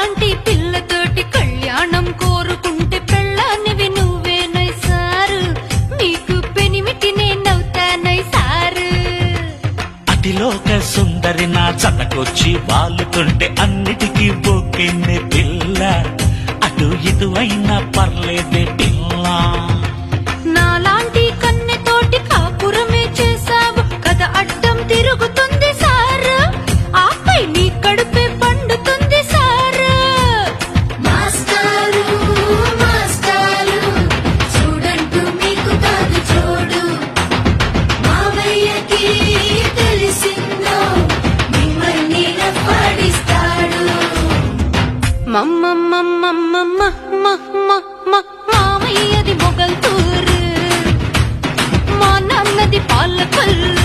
నాలాంటి పిల్లతోటి కళ్యాణం కోరుకుంటే పెళ్ళానివి నువ్వేనై సారు, నీకు పెనిమిటి నేనవుతానై సారు. అతిలోక సుందరి నా చతకొచ్చి వాలుతుంటే అన్నిటికీ బొక్కింది పిల్ల, అటు ఇటు అయినా పర్లేదే పిల్ల. నాలాంటి కన్నెతోటి కాపురమే చేసావు కథ అడ్డం తిరుగుతుంది సారు, ఆపై నీ కడుపే పండుతుంది సారు. మాస్టారు మాస్టారు చూడంటూ మీకు కాదు చూడు, మావయ్యకి తెలిసిందో మిమ్మల్ని రప్పాడిస్తాడు. మామయ్యది మొగల్తూరు, మా నాన్నది పాలకొల్లు.